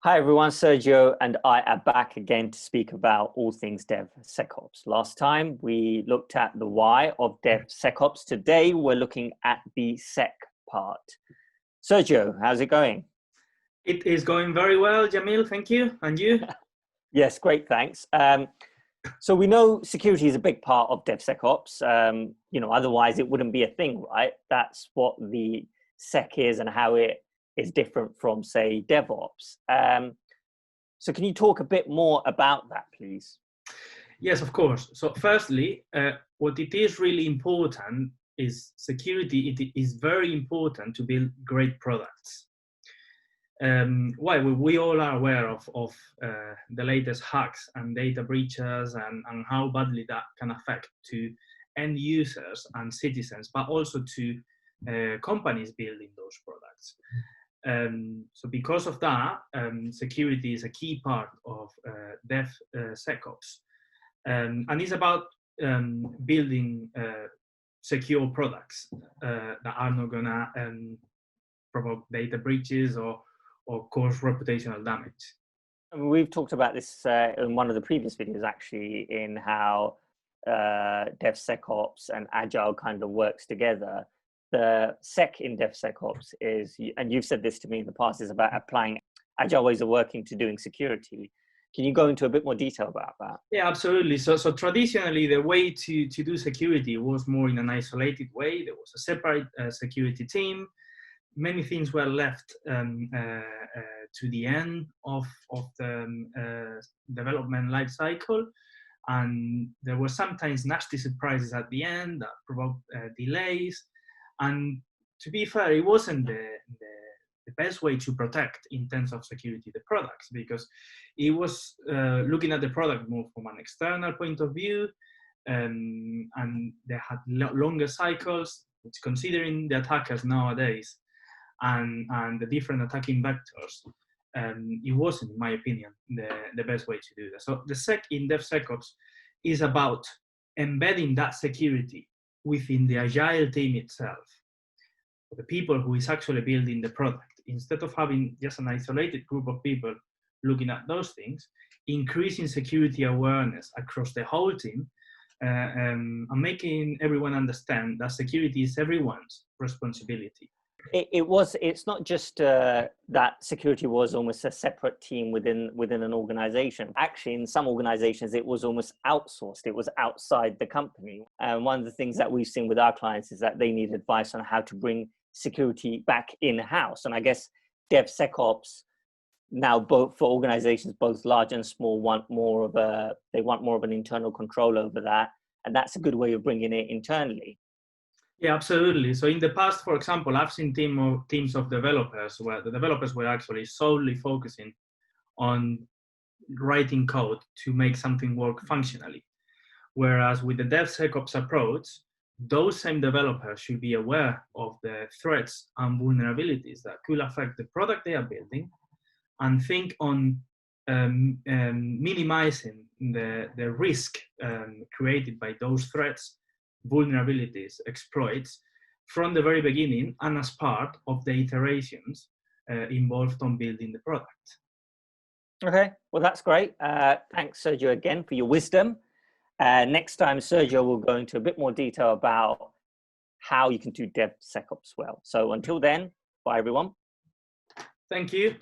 Hi everyone, Sergio and I are back again to speak about all things DevSecOps. Last time we looked at the why of DevSecOps. Today we're looking at the sec part. Sergio, how's it going? It is going very well, Jamil. Thank you. And you? Yes, great, thanks. So we know security is a big part of DevSecOps. Otherwise it wouldn't be a thing, right? That's what the sec is and how it is different from, say, DevOps. So can you talk a bit more about that, please? Yes, of course. So firstly, what it is really important is security. It is very important to build great products. Why? We all are aware of the latest hacks and data breaches and how badly that can affect to end users and citizens, but also to companies building those products. So because of that, security is a key part of DevSecOps. And it's about building secure products that are not gonna provoke data breaches or cause reputational damage. We've talked about this in one of the previous videos, actually, in how DevSecOps and Agile kind of works together. The sec in DevSecOps is, and you've said this to me in the past, is about applying Agile ways of working to doing security. Can you go into a bit more detail about that? Yeah, absolutely. So traditionally, the way to do security was more in an isolated way. There was a separate security team. Many things were left to the end of the development life cycle. And there were sometimes nasty surprises at the end that provoked delays. And to be fair, it wasn't the best way to protect in terms of security the products, because it was looking at the product more from an external point of view, and they had longer cycles, which, considering the attackers nowadays and the different attacking vectors, it wasn't, in my opinion, the best way to do that. So the sec in DevSecOps is about embedding that security within the Agile team itself, the people who is actually building the product. Instead of having just an isolated group of people looking at those things, increasing security awareness across the whole team, and making everyone understand that security is everyone's responsibility. It's not just that security was almost a separate team within an organization. Actually, in some organizations, it was almost outsourced. It was outside the company. And one of the things that we've seen with our clients is that they need advice on how to bring security back in-house. And I guess DevSecOps now, both for organizations, both large and small, want more of an internal control over that. And that's a good way of bringing it internally. Yeah, absolutely. So in the past, for example, I've seen teams of developers where the developers were actually solely focusing on writing code to make something work functionally. Whereas with the DevSecOps approach, those same developers should be aware of the threats and vulnerabilities that could affect the product they are building, and think on minimizing the risk created by those threats, vulnerabilities, exploits from the very beginning and as part of the iterations involved on building the product. Okay, well, that's great. Thanks, Sergio, again for your wisdom. Next time, Sergio will go into a bit more detail about how you can do DevSecOps well. So until then, bye everyone. Thank you.